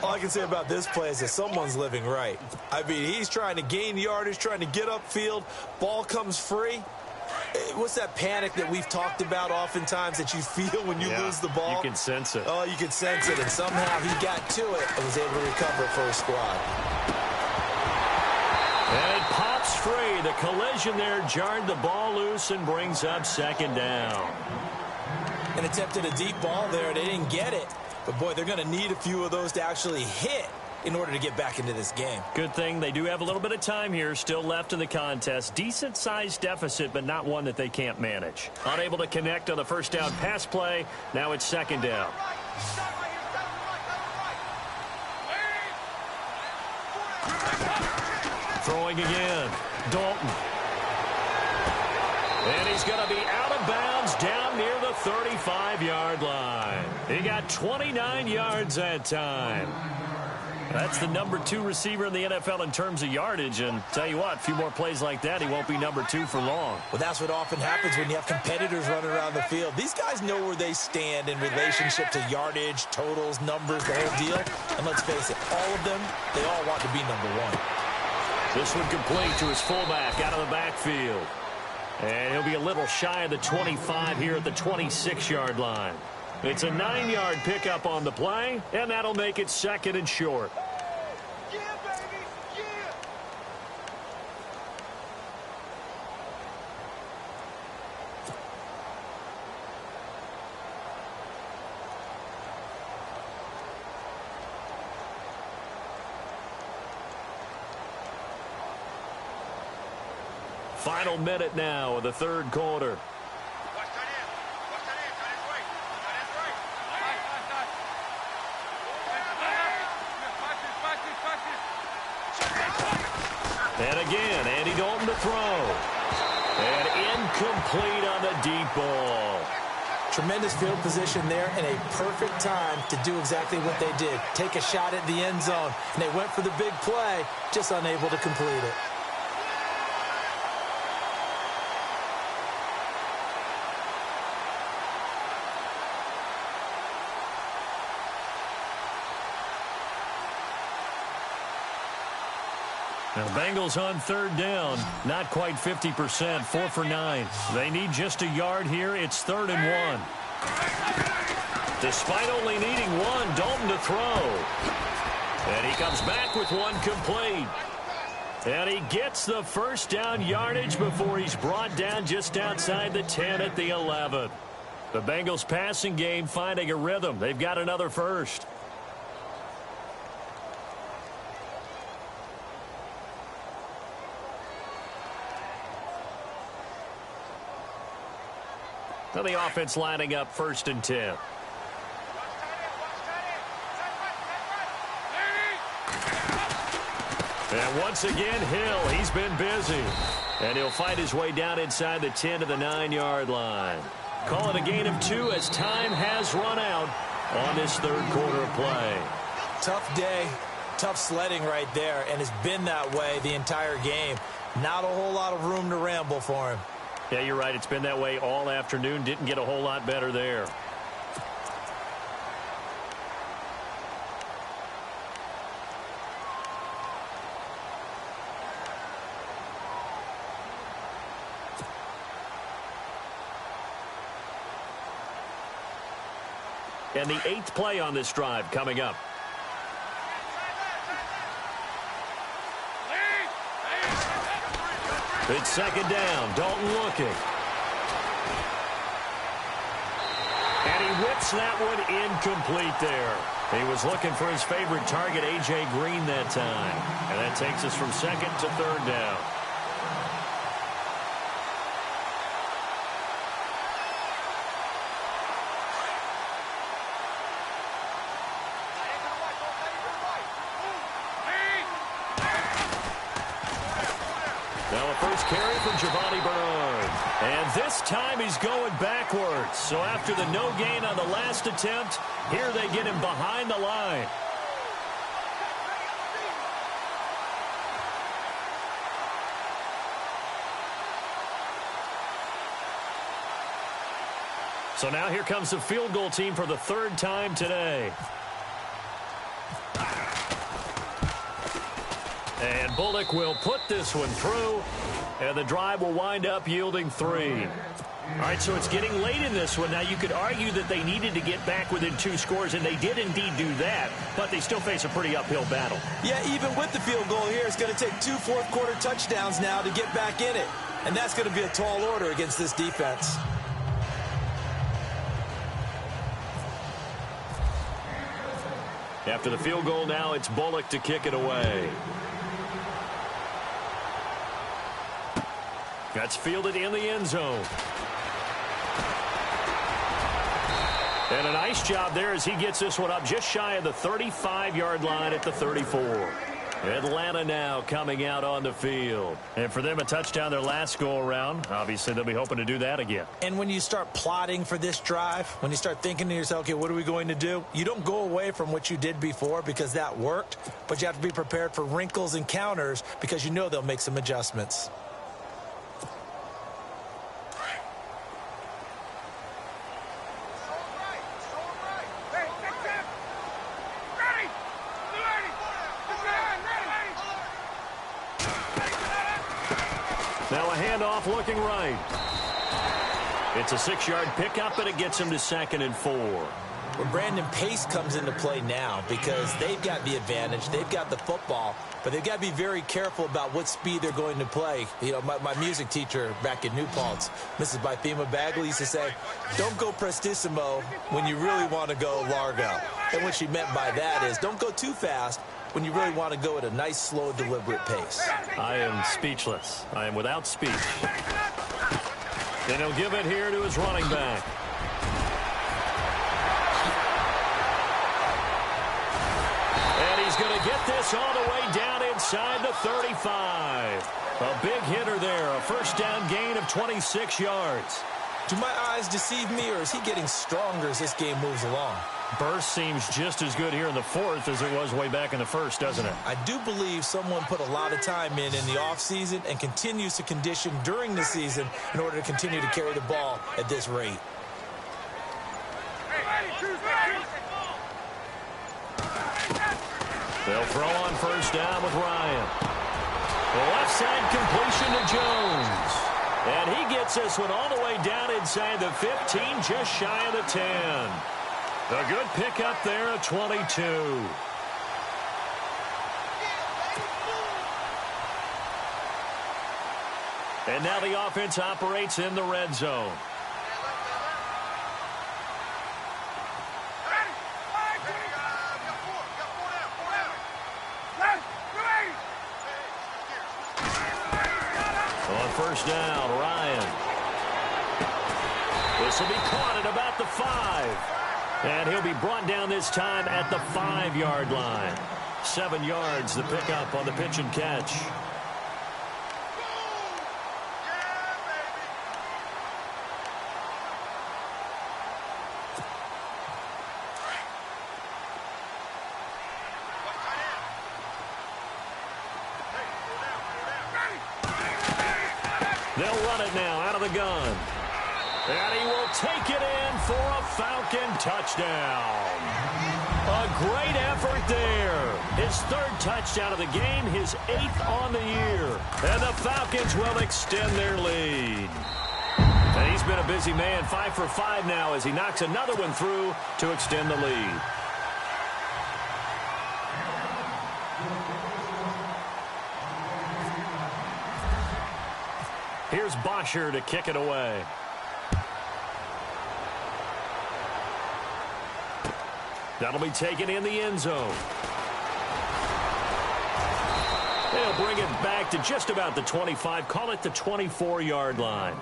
All I can say about this play is that someone's living right. I mean, he's trying to gain yardage, trying to get upfield. Ball comes free. What's that panic that we've talked about oftentimes that you feel when you lose the ball? You can sense it. Oh, you can sense it, and somehow he got to it and was able to recover for his squad. And it pops free. The collision there jarred the ball loose and brings up second down. And attempted a deep ball there. They didn't get it. But, boy, they're going to need a few of those to actually hit in order to get back into this game. Good thing they do have a little bit of time here still left in the contest. Decent-sized deficit, but not one that they can't manage. Unable to connect on the first down pass play. Now it's second down. Throwing again. Dalton. And he's going to be out of bounds down near the 35-yard line. He got 29 yards that time. That's the number 2 receiver in the NFL in terms of yardage. And tell you what, a few more plays like that, he won't be number 2 for long. Well, that's what often happens when you have competitors running around the field. These guys know where they stand in relationship to yardage, totals, numbers, the whole deal. And let's face it, all of them, they all want to be number 1. This one complete to his fullback out of the backfield. And he'll be a little shy of the 25 here at the 26-yard line. It's a 9-yard pickup on the play, and that'll make it second and short. Yeah, baby, yeah. Final minute now of the third quarter. Watch that in. Watch that in. That is right. That is right. And again, Andy Dalton to throw. And incomplete on the deep ball. Tremendous field position there and a perfect time to do exactly what they did. Take a shot at the end zone. And they went for the big play, just unable to complete it. Now, Bengals on third down, not quite 50%, 4 for 9. They need just a yard here. It's 3rd and 1. Despite only needing 1, Dalton to throw. And he comes back with 1 complete. And he gets the first down yardage before he's brought down just outside the 10 at the 11. The Bengals passing game finding a rhythm. They've got another first. Now the offense lining up 1st and 10. And once again, Hill, he's been busy. And he'll fight his way down inside the 10 to the 9-yard line. Call it a gain of 2 as time has run out on this third quarter of play. Tough day, tough sledding right there, and it's been that way the entire game. Not a whole lot of room to ramble for him. Yeah, you're right. It's been that way all afternoon. Didn't get a whole lot better there. And the 8th play on this drive coming up. It's second down. Dalton looking. And he whips that one incomplete there. He was looking for his favorite target, A.J. Green, that time. And that takes us from second to third down. Now a first carry from Giovanni Bernard. And this time he's going backwards. So after the no gain on the last attempt, here they get him behind the line. So now here comes the field goal team for the 3rd time today. And Bullock will put this one through, and the drive will wind up yielding 3. All right, so it's getting late in this one. Now, you could argue that they needed to get back within 2 scores, and they did indeed do that, but they still face a pretty uphill battle. Yeah, even with the field goal here, it's going to take 2 fourth-quarter touchdowns now to get back in it, and that's going to be a tall order against this defense. After the field goal now, it's Bullock to kick it away. That's fielded in the end zone. And a nice job there as he gets this one up just shy of the 35-yard line at the 34. Atlanta now coming out on the field. And for them, a touchdown their last go-around. Obviously, they'll be hoping to do that again. And when you start plotting for this drive, when you start thinking to yourself, okay, what are we going to do? You don't go away from what you did before because that worked, but you have to be prepared for wrinkles and counters because you know they'll make some adjustments. Now a handoff looking right. It's a 6-yard pickup, and it gets him to 2nd and 4. Well, Brandon, pace comes into play now because they've got the advantage. They've got the football, but they've got to be very careful about what speed they're going to play. You know, my music teacher back in New Paltz, Mrs. Bythema Bagley, used to say, don't go prestissimo when you really want to go largo. And what she meant by that is don't go too fast when you really want to go at a nice, slow, deliberate pace. I am speechless. I am without speech. And he'll give it here to his running back. And he's going to get this all the way down inside the 35. A big hitter there. A first down gain of 26 yards. Do my eyes deceive me, or is he getting stronger as this game moves along? Burst seems just as good here in the 4th as it was way back in the 1st, doesn't it? I do believe someone put a lot of time in the offseason and continues to condition during the season in order to continue to carry the ball at this rate. They'll throw on first down with Ryan. The left side completion to Jones. And he gets this one all the way down inside the 15, just shy of the 10. A good pickup there at 22. And now the offense operates in the red zone. On first down, Ryan. This will be caught at about the 5. And he'll be brought down this time at the 5-yard line. 7 yards, the pickup on the pitch and catch. They'll run it now out of the gun. And he will take it in for a Falcon touchdown. A great effort there. His 3rd touchdown of the game, his 8th on the year. And the Falcons will extend their lead. And he's been a busy man, 5 for 5 now as he knocks another one through to extend the lead. Here's Bosher to kick it away. That'll be taken in the end zone. They'll bring it back to just about the 25, call it the 24-yard line.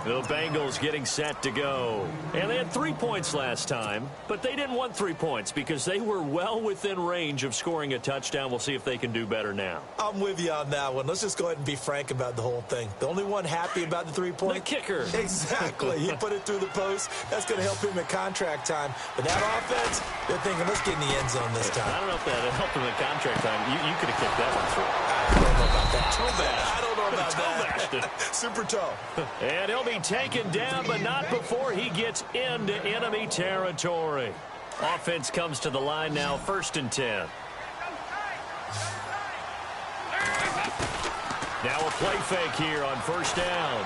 The Bengals getting set to go. And they had 3 points last time, but they didn't want 3 points because they were well within range of scoring a touchdown. We'll see if they can do better now. I'm with you on that one. Let's just go ahead and be frank about the whole thing. The only one happy about the 3-point? The kicker. Exactly. He put it through the post. That's going to help him at contract time. But that offense, they're thinking, let's get in the end zone this time. I don't know if that helped him at contract time. You could have kicked that one through. I don't know about that. I don't know about that. Super toe. And he'll be taken down, but not before he gets into enemy territory. Offense comes to the line now, 1st and 10. Now a play fake here on 1st down.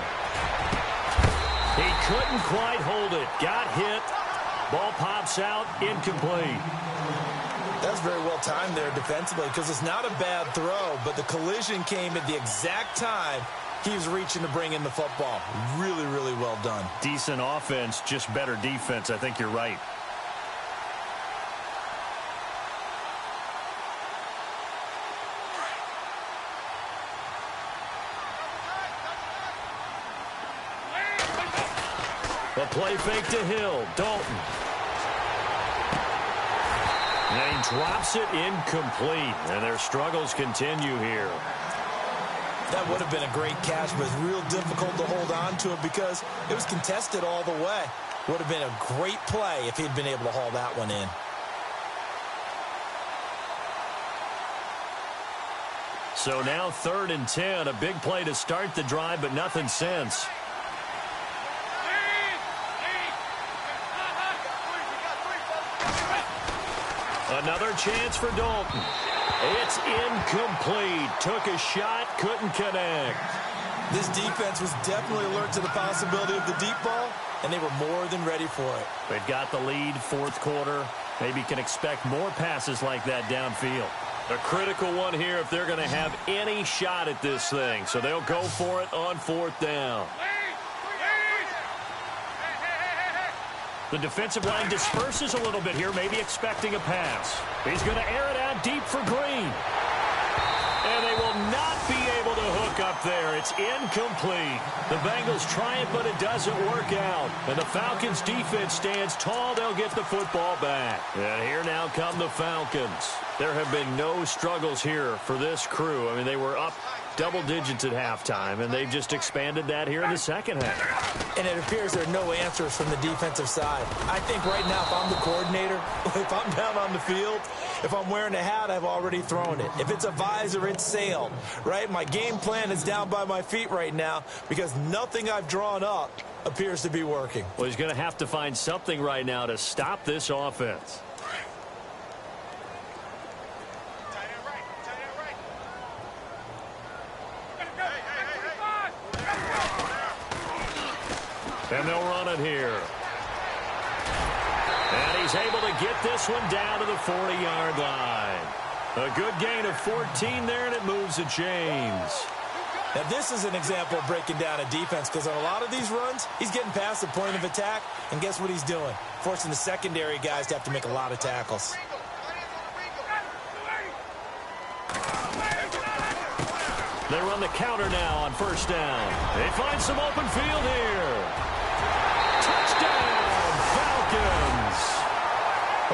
He couldn't quite hold it. Got hit. Ball pops out, incomplete. That's very well timed there defensively because it's not a bad throw, but the collision came at the exact time he was reaching to bring in the football. Really, really well done. Decent offense, just better defense. I think you're right. A play fake to Hill. Dalton. And he drops it incomplete. And their struggles continue here. That would have been a great catch, but it's real difficult to hold on to it because it was contested all the way. Would have been a great play if he'd been able to haul that one in. So now 3rd and 10. A big play to start the drive, but nothing since. Another chance for Dalton. It's incomplete. Took a shot, couldn't connect. This defense was definitely alert to the possibility of the deep ball, and they were more than ready for it. They've got the lead, 4th quarter. Maybe can expect more passes like that downfield. A critical one here if they're going to have any shot at this thing. So they'll go for it on 4th down. The defensive line disperses a little bit here, maybe expecting a pass. He's going to air it out deep for Green. And they will not be able to hook up there. It's incomplete. The Bengals try it, but it doesn't work out. And the Falcons' defense stands tall. They'll get the football back. And here now come the Falcons. There have been no struggles here for this crew. I mean, they were up double digits at halftime, and they've just expanded that here in the second half. And it appears there are no answers from the defensive side. I think right now, if I'm the coordinator, if I'm down on the field, if I'm wearing a hat, I've already thrown it. If it's a visor, it's sailed, right? My game plan is down by my feet right now because nothing I've drawn up appears to be working. Well, he's going to have to find something right now to stop this offense. And they'll run it here. And he's able to get this one down to the 40-yard line. A good gain of 14 there, and it moves the chains. Now, this is an example of breaking down a defense because on a lot of these runs, he's getting past the point of attack, and guess what he's doing? Forcing the secondary guys to have to make a lot of tackles. They run the counter now on 1st down. They find some open field here. Touchdown, Falcons.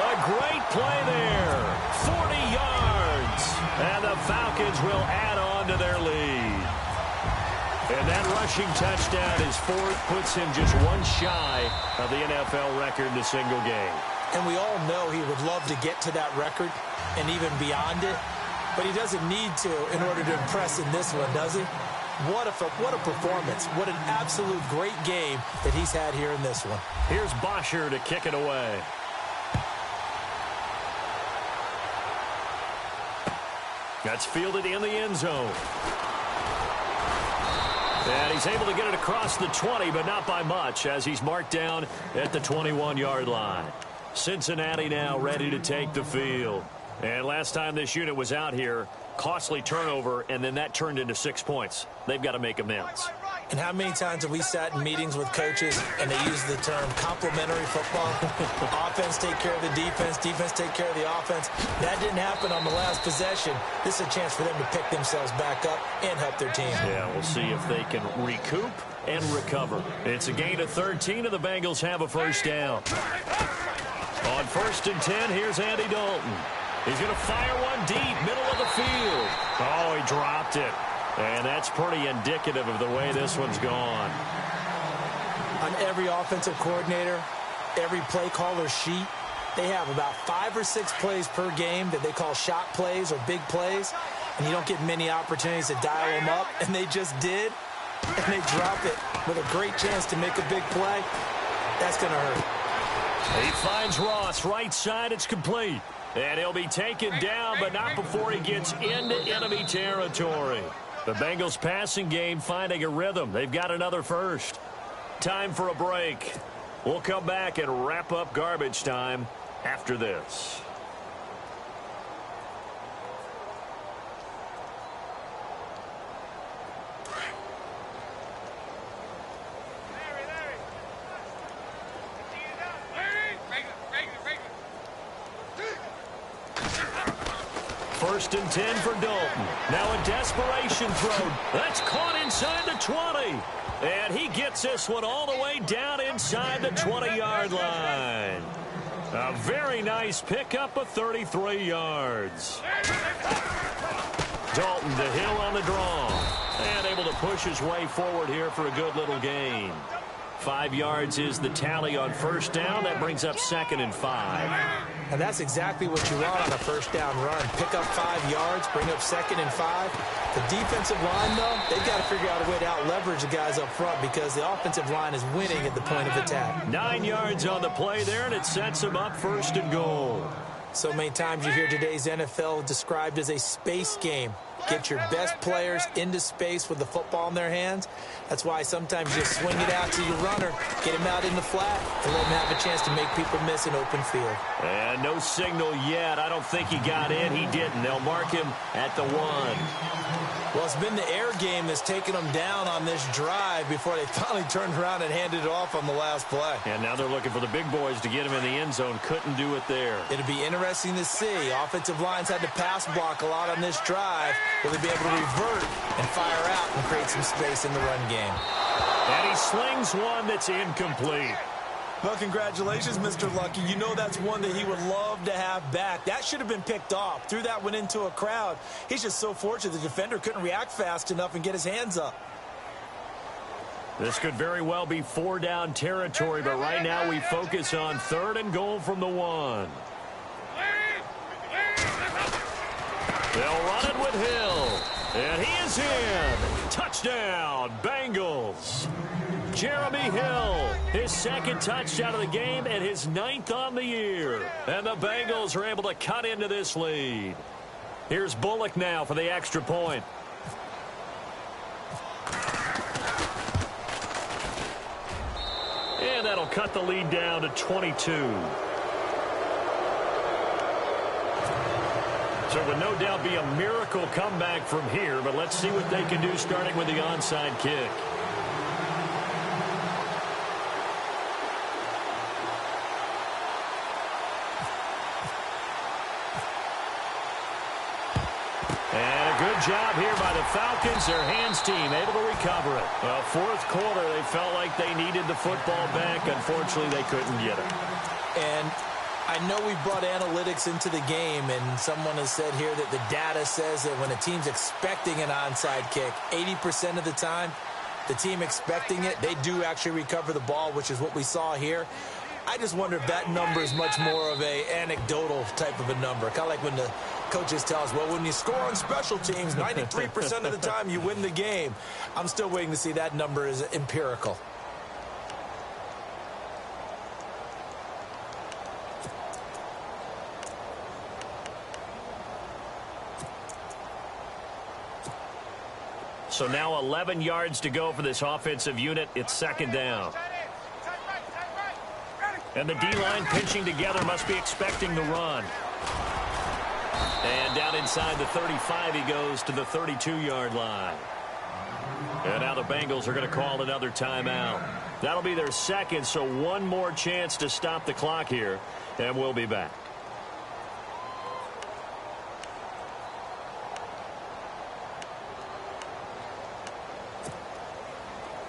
A great play there. 40 yards. And the Falcons will add on to their lead. And that rushing touchdown is 4th, puts him just one shy of the NFL record in a single game. And we all know he would love to get to that record and even beyond it. But he doesn't need to in order to impress in this one, does he? What a performance. What an absolute great game that he's had here in this one. Here's Bosher to kick it away. That's fielded in the end zone. And he's able to get it across the 20, but not by much, as he's marked down at the 21-yard line. Cincinnati now ready to take the field. And last time this unit was out here, costly turnover, and then that turned into 6 points. They've got to make amends. And how many times have we sat in meetings with coaches and they use the term complementary football? Offense take care of the defense, defense take care of the offense. That didn't happen on the last possession. This is a chance for them to pick themselves back up and help their team. Yeah, we'll see if they can recoup and recover. It's a gain of 13, and the Bengals have a first down. On 1st and 10, here's Andy Dalton. He's going to fire one deep, middle of the field. Oh, he dropped it. And that's pretty indicative of the way this one's gone. On every offensive coordinator, every play caller sheet, they have about 5 or 6 plays per game that they call shot plays or big plays, and you don't get many opportunities to dial them up, and they just did, and they drop it with a great chance to make a big play. That's going to hurt. He finds Ross, right side, it's complete. And he'll be taken down, but not before he gets into enemy territory. The Bengals passing game finding a rhythm. They've got another first. Time for a break. We'll come back and wrap up garbage time after this. First and 10 for Dalton. Now a desperation throw. That's caught inside the 20. And he gets this one all the way down inside the 20-yard line. A very nice pickup of 33 yards. Dalton to Hill on the draw. And able to push his way forward here for a good little gain. 5 yards is the tally on first down. That brings up 2nd and 5. And that's exactly what you want on a first down run. Pick up 5 yards, bring up 2nd and 5. The defensive line, though, they've got to figure out a way to out-leverage the guys up front because the offensive line is winning at the point of attack. 9 yards on the play there, and it sets them up 1st and goal. So many times you hear today's NFL described as a space game. Get your best players into space with the football in their hands. That's why sometimes you swing it out to your runner, get him out in the flat, and let him have a chance to make people miss an open field. And no signal yet. I don't think he got in. He didn't. They'll mark him at the 1. Well, it's been the air game that's taken them down on this drive before they finally turned around and handed it off on the last play. And now they're looking for the big boys to get him in the end zone. Couldn't do it there. It'll be interesting to see. Offensive lines had to pass block a lot on this drive. Will they be able to revert and fire out and create some space in the run game? And he slings one that's incomplete. Well, congratulations, Mr. Lucky. You know that's one that he would love to have back. That should have been picked off. Threw that one into a crowd. He's just so fortunate the defender couldn't react fast enough and get his hands up. This could very well be 4-down territory, but right now we focus on 3rd and goal from the 1. They'll run it with Hill. And he is in. Touchdown, Bengals. Jeremy Hill, his 2nd touchdown of the game and his 9th on the year. And the Bengals are able to cut into this lead. Here's Bullock now for the extra point. And that'll cut the lead down to 22. So it would no doubt be a miracle comeback from here, but let's see what they can do starting with the onside kick. And a good job here by the Falcons, their hands team, able to recover it. Well, 4th quarter, they felt like they needed the football back. Unfortunately, they couldn't get it. And I know we brought analytics into the game, and someone has said here that the data says that when a team's expecting an onside kick, 80% of the time, the team expecting it, they do actually recover the ball, which is what we saw here. I just wonder if that number is much more of a anecdotal type of a number. Kind of like when the coaches tell us, well, when you score on special teams, 93% of the time you win the game. I'm still waiting to see that number is empirical. So now 11 yards to go for this offensive unit. It's second down. And the D-line pinching together, must be expecting the run. And down inside the 35, he goes to the 32-yard line. And now the Bengals are going to call another timeout. That'll be their second, so one more chance to stop the clock here, and we'll be back.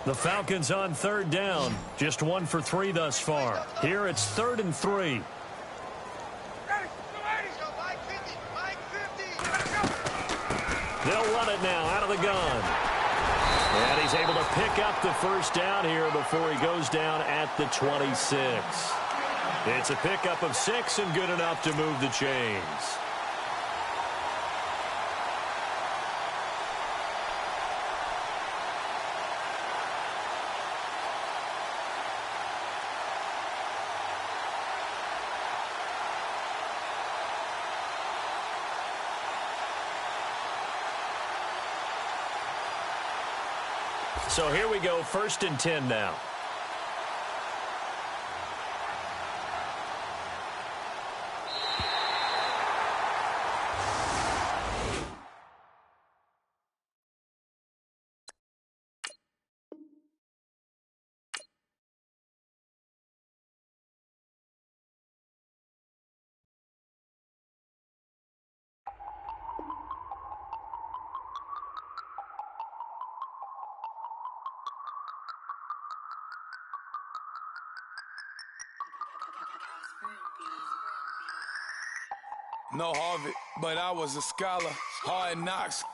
The Falcons on third down. Just 1 for 3 thus far. Here it's 3rd and 3. They'll run it now out of the gun. And he's able to pick up the first down here before he goes down at the 26. It's a pickup of 6 and good enough to move the chains. So here we go, 1st and 10 now. No Harvard, but I was a scholar. Hard knocks,